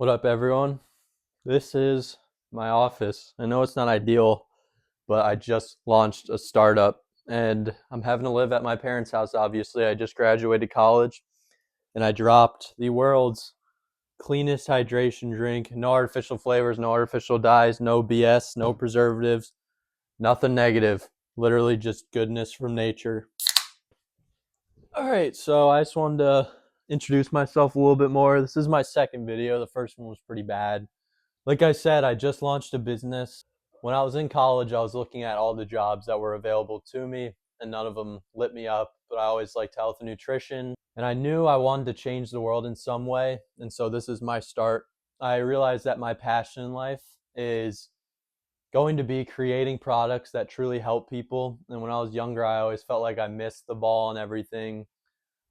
What up, everyone? This is my office. I know it's not ideal, but I just launched a startup and I'm having to live at my parents' house, obviously. I just graduated college and I dropped the world's cleanest hydration drink. No artificial flavors, no artificial dyes, no BS, no preservatives, nothing negative. Literally just goodness from nature. All right, so I just wanted to introduce myself a little bit more. This is my second video. The first one was pretty bad. Like I said, I just launched a business. When I was in college, I was looking at all the jobs that were available to me, and none of them lit me up. But I always liked health and nutrition, and I knew I wanted to change the world in some way. And so this is my start. I realized that my passion in life is going to be creating products that truly help people. And when I was younger, I always felt like I missed the ball on everything.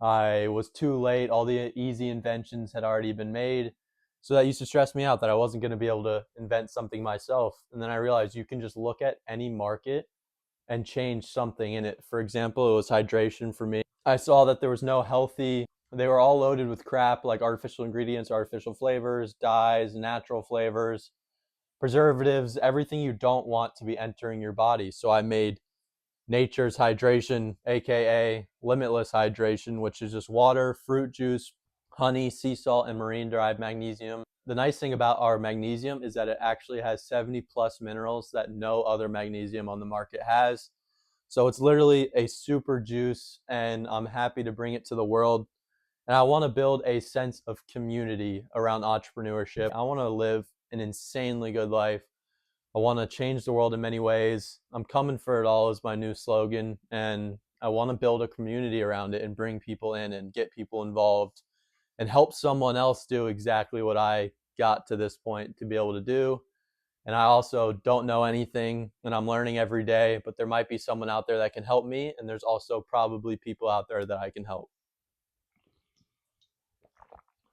I was too late. All the easy inventions had already been made. So that used to stress me out that I wasn't going to be able to invent something myself. And then I realized you can just look at any market and change something in it. For example, it was hydration for me. I saw that there was no healthy, they were all loaded with crap like artificial ingredients, artificial flavors, dyes, natural flavors, preservatives, everything you don't want to be entering your body. So I made Nature's Hydration, aka Limitless Hydration, which is just water, fruit juice, honey, sea salt, and marine derived magnesium. The nice thing about our magnesium is that it actually has 70 plus minerals that no other magnesium on the market has. So it's literally a super juice, and I'm happy to bring it to the world. And I want to build a sense of community around entrepreneurship. I want to live an insanely good life. I want to change the world in many ways. I'm coming for it all is my new slogan. And I want to build a community around it and bring people in and get people involved and help someone else do exactly what I got to this point to be able to do. And I also don't know anything and I'm learning every day, but there might be someone out there that can help me. And there's also probably people out there that I can help.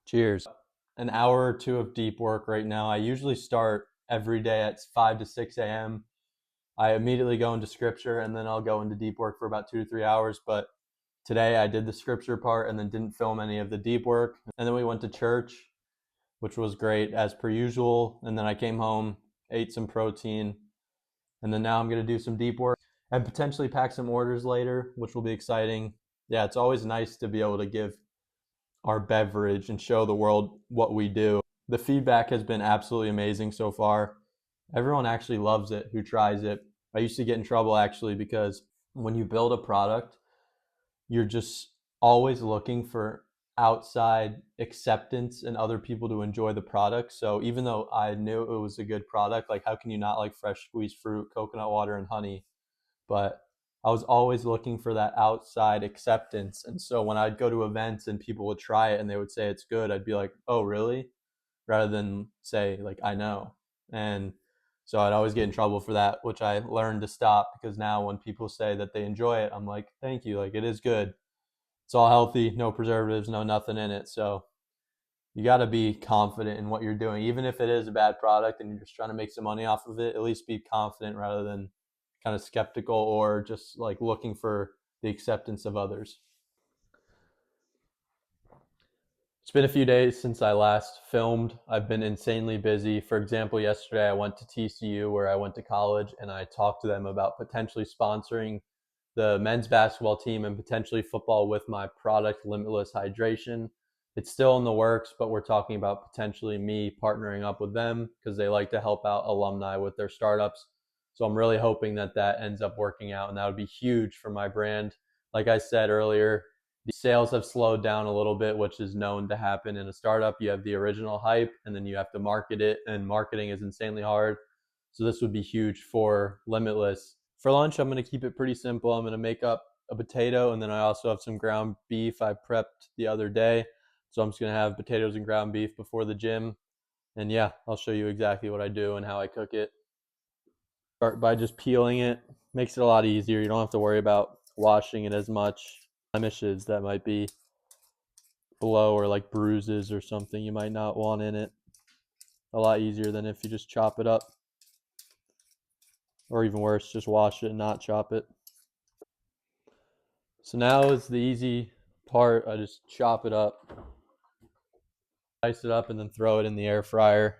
Cheers. An hour or two of deep work right now. I usually start every day at 5 to 6 a.m. I immediately go into scripture and then I'll go into deep work for about 2 to 3 hours. But today I did the scripture part and then didn't film any of the deep work. And then we went to church, which was great as per usual. And then I came home, ate some protein, and then now I'm going to do some deep work and potentially pack some orders later, which will be exciting. Yeah, it's always nice to be able to give our beverage and show the world what we do. The feedback has been absolutely amazing so far. Everyone actually loves it who tries it. I used to get in trouble actually because when you build a product, you're just always looking for outside acceptance and other people to enjoy the product. So even though I knew it was a good product, like how can you not like fresh squeezed fruit, coconut water, and honey? But I was always looking for that outside acceptance. And so when I'd go to events and people would try it and they would say it's good, I'd be like, oh, really? Rather than say, like, I know. And so I'd always get in trouble for that, which I learned to stop because now when people say that they enjoy it, I'm like, thank you. Like, it is good. It's all healthy, no preservatives, no nothing in it. So you got to be confident in what you're doing. Even if it is a bad product and you're just trying to make some money off of it, at least be confident rather than kind of skeptical or just like looking for the acceptance of others. It's been a few days since I last filmed. I've been insanely busy. For example, yesterday I went to TCU where I went to college and I talked to them about potentially sponsoring the men's basketball team and potentially football with my product, Limitless Hydration. It's still in the works, but we're talking about potentially me partnering up with them because they like to help out alumni with their startups. So I'm really hoping that that ends up working out, and that would be huge for my brand. Like I said earlier, the sales have slowed down a little bit, which is known to happen in a startup. You have the original hype and then you have to market it, and marketing is insanely hard. So this would be huge for Limitless. For lunch, I'm going to keep it pretty simple. I'm going to make up a potato, and then I also have some ground beef I prepped the other day. So I'm just going to have potatoes and ground beef before the gym. And yeah, I'll show you exactly what I do and how I cook it. Start by just peeling it. Makes it a lot easier. You don't have to worry about washing it as much. Blemishes that might be below or like bruises or something you might not want in it. A lot easier than if you just chop it up. Or even worse, just wash it and not chop it. So now is the easy part. I just chop it up. Slice it up and then throw it in the air fryer.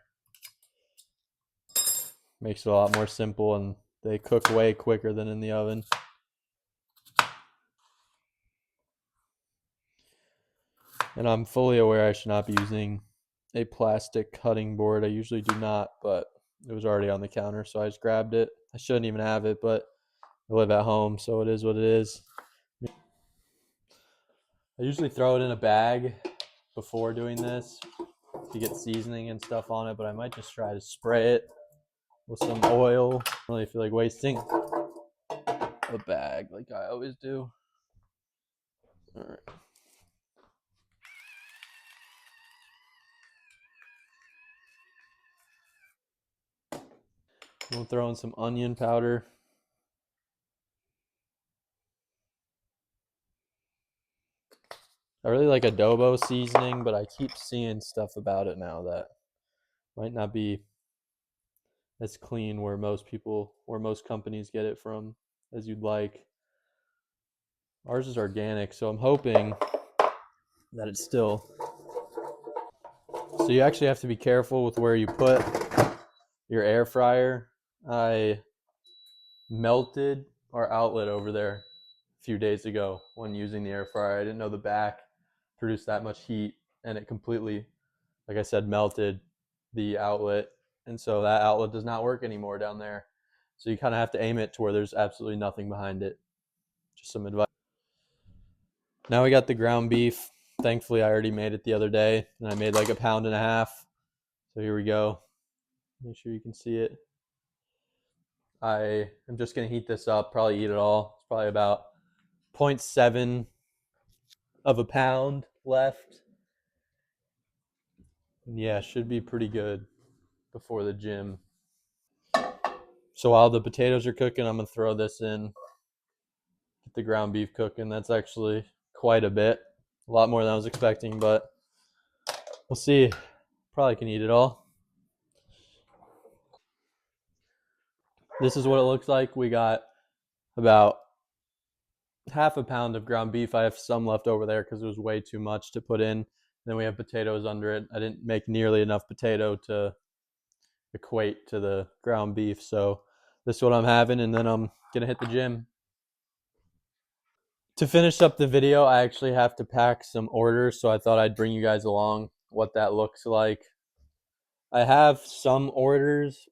Makes it a lot more simple, and they cook way quicker than in the oven. And I'm fully aware I should not be using a plastic cutting board. I usually do not, but it was already on the counter, so I just grabbed it. I shouldn't even have it, but I live at home, so it is what it is. I usually throw it in a bag before doing this to get seasoning and stuff on it, but I might just try to spray it with some oil. I don't really feel like wasting a bag like I always do. All right. We'll throw in some onion powder. I really like adobo seasoning, but I keep seeing stuff about it now that might not be as clean where most companies get it from as you'd like. Ours is organic, so I'm hoping that it's still. So you actually have to be careful with where you put your air fryer. I melted our outlet over there a few days ago when using the air fryer. I didn't know the back produced that much heat, and it completely, like I said, melted the outlet. And so that outlet does not work anymore down there. So you kind of have to aim it to where there's absolutely nothing behind it. Just some advice. Now we got the ground beef. Thankfully, I already made it the other day, and I made like 1.5 pounds. So here we go. Make sure you can see it. I am just going to heat this up, probably eat it all. It's probably about 0.7 of a pound left. And yeah, should be pretty good before the gym. So while the potatoes are cooking, I'm going to throw this in, get the ground beef cooking. That's actually quite a bit. A lot more than I was expecting, but we'll see. Probably can eat it all. This is what it looks like. We got about 1/2 pound of ground beef. I have some left over there because it was way too much to put in. Then we have potatoes under it. I didn't make nearly enough potato to equate to the ground beef. So this is what I'm having, and then I'm going to hit the gym. To finish up the video, I actually have to pack some orders, so I thought I'd bring you guys along what that looks like. I have some orders,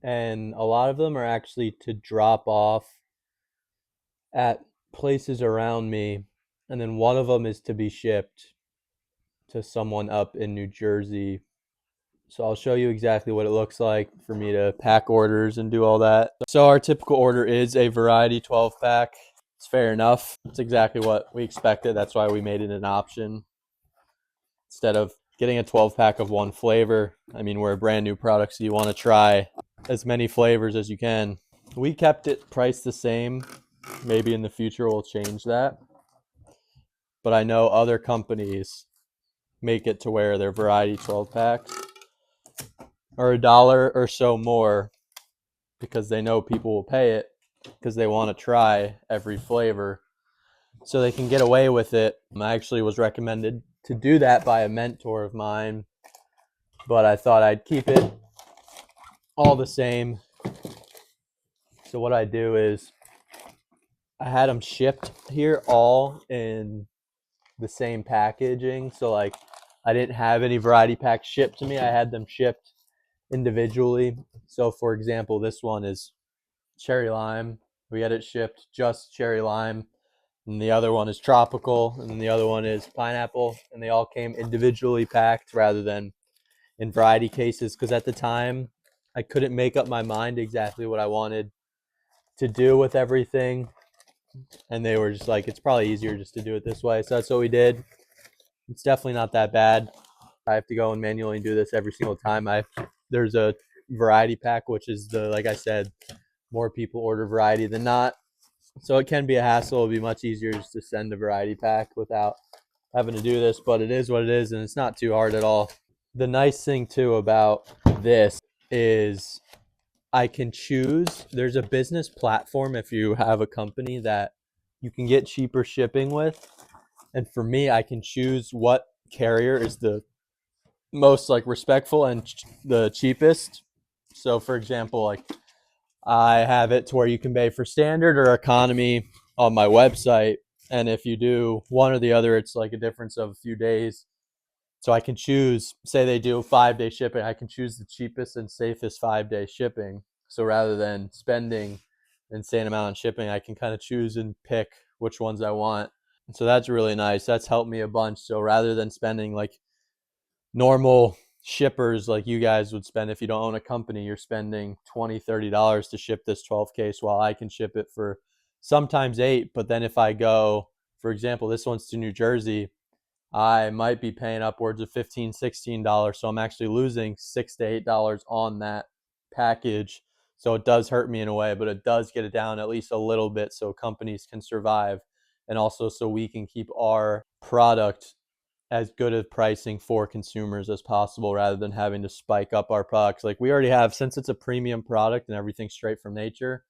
and a lot of them are actually to drop off at places around me, and then one of them is to be shipped to someone up in New Jersey. So I'll show you exactly what it looks like for me to pack orders and do all that. So our typical order is a variety 12 pack. It's fair enough. It's exactly what we expected. That's why we made it an option instead of getting a 12 pack of one flavor. I mean, we're a brand new product, so you want to try as many flavors as you can. We kept it priced the same. Maybe in the future we'll change that. But I know other companies make it to where their variety 12 packs are $1 or so more because they know people will pay it because they want to try every flavor so they can get away with it. I actually was recommended to do that by a mentor of mine, but I thought I'd keep it all the same. So what I do is I had them shipped here all in the same packaging. So like I didn't have any variety packs shipped to me. I had them shipped individually. So for example, this one is cherry lime. We had it shipped just cherry lime. And the other one is tropical. And then the other one is pineapple. And they all came individually packed rather than in variety cases. Because at the time, I couldn't make up my mind exactly what I wanted to do with everything. And they were just like, it's probably easier just to do it this way. So that's what we did. It's definitely not that bad. I have to go and manually do this every single time. There's a variety pack, which is like I said, more people order variety than not. So it can be a hassle. It'll be much easier just to send a variety pack without having to do this, but it is what it is, and it's not too hard at all. The nice thing too about this is I can choose. There's a business platform if you have a company that you can get cheaper shipping with. And for me, I can choose what carrier is the most like respectful and the cheapest. So for example, like I have it to where you can pay for standard or economy on my website. And if you do one or the other, it's like a difference of a few days. So I can choose, say they do 5-day shipping, I can choose the cheapest and safest 5-day shipping. So rather than spending an insane amount on shipping, I can kind of choose and pick which ones I want. And so that's really nice. That's helped me a bunch. So rather than spending like normal shippers like you guys would spend if you don't own a company, you're spending $20-$30 to ship this 12 case while I can ship it for sometimes 8. But then if I go, for example, this one's to New Jersey, I might be paying upwards of $15-$16. So I'm actually losing $6 to $8 on that package. So it does hurt me in a way, but it does get it down at least a little bit so companies can survive, and also so we can keep our product as good of pricing for consumers as possible rather than having to spike up our products. Like we already have, since it's a premium product and everything's straight from nature,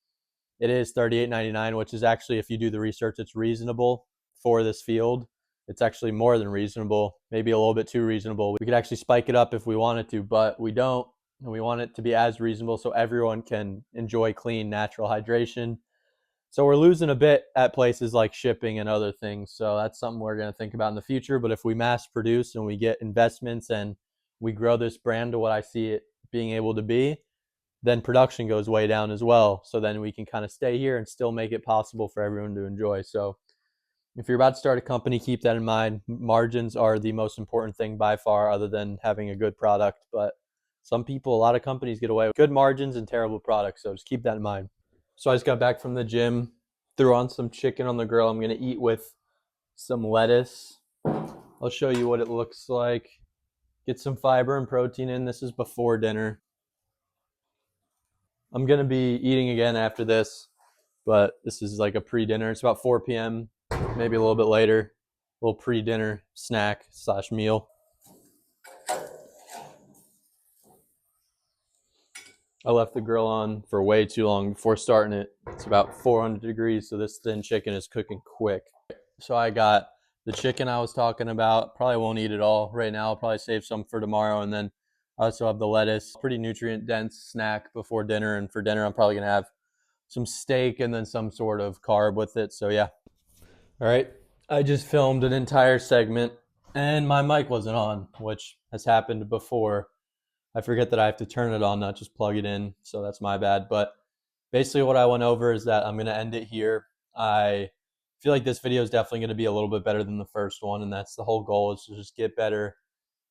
it is $38.99, which is actually, if you do the research, it's reasonable for this field. It's actually more than reasonable, maybe a little bit too reasonable. We could actually spike it up if we wanted to, but we don't. And we want it to be as reasonable so everyone can enjoy clean, natural hydration. So we're losing a bit at places like shipping and other things. So that's something we're going to think about in the future. But if we mass produce and we get investments and we grow this brand to what I see it being able to be, then production goes way down as well. So then we can kind of stay here and still make it possible for everyone to enjoy. So if you're about to start a company, keep that in mind. Margins are the most important thing by far, other than having a good product. But some people, a lot of companies get away with good margins and terrible products. So just keep that in mind. So I just got back from the gym, threw on some chicken on the grill. I'm going to eat with some lettuce. I'll show you what it looks like. Get some fiber and protein in. This is before dinner. I'm going to be eating again after this, but this is like a pre-dinner. It's about 4 p.m., maybe a little bit later. A little pre-dinner snack slash meal. I left the grill on for way too long before starting it. It's about 400 degrees, so this thin chicken is cooking quick. So I got the chicken I was talking about. Probably won't eat it all right now. I'll probably save some for tomorrow. And then I also have the lettuce. Pretty nutrient dense snack before dinner. And for dinner, I'm probably going to have some steak and then some sort of carb with it. So yeah. All right. I just filmed an entire segment and my mic wasn't on, which has happened before. I forget that I have to turn it on, not just plug it in. So that's my bad. But basically what I went over is that I'm going to end it here. I feel like this video is definitely going to be a little bit better than the first one. And that's the whole goal, is to just get better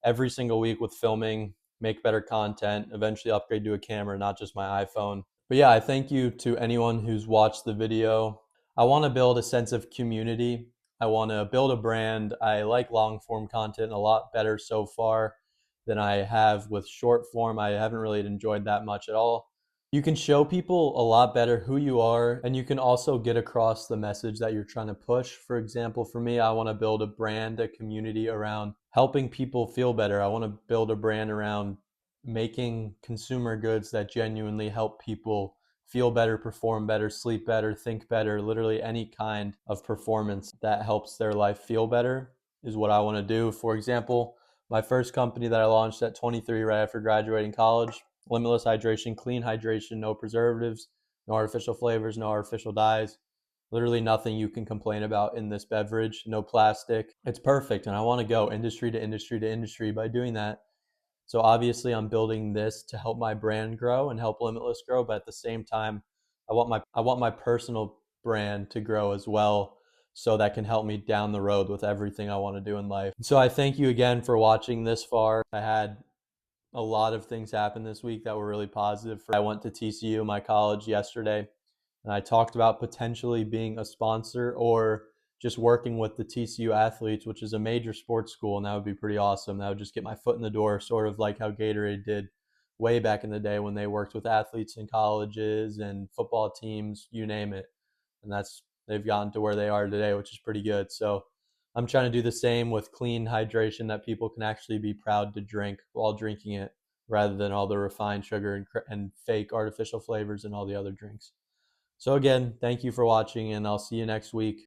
every single week with filming, make better content, eventually upgrade to a camera, not just my iPhone. But yeah, I thank you to anyone who's watched the video. I want to build a sense of community. I want to build a brand. I like long form content a lot better so far than I have with short form. I haven't really enjoyed that much at all. You can show people a lot better who you are, and you can also get across the message that you're trying to push. For example, for me, I want to build a brand, a community around helping people feel better. I want to build a brand around making consumer goods that genuinely help people feel better, perform better, sleep better, think better. Literally any kind of performance that helps their life feel better is what I want to do. For example, my first company that I launched at 23 right after graduating college, Limitless Hydration, clean hydration, no preservatives, no artificial flavors, no artificial dyes. Literally nothing you can complain about in this beverage, no plastic. It's perfect. And I want to go industry to industry to industry by doing that. So obviously I'm building this to help my brand grow and help Limitless grow, but at the same time, I want my personal brand to grow as well, so that can help me down the road with everything I want to do in life. So I thank you again for watching this far. I had a lot of things happen this week that were really positive. I went to TCU, my college, yesterday, and I talked about potentially being a sponsor or just working with the TCU athletes, which is a major sports school, and that would be pretty awesome. That would just get my foot in the door, sort of like how Gatorade did way back in the day when they worked with athletes in colleges and football teams, you name it. And they've gotten to where they are today, which is pretty good. So I'm trying to do the same with clean hydration that people can actually be proud to drink while drinking it, rather than all the refined sugar and fake artificial flavors and all the other drinks. So again, thank you for watching, and I'll see you next week.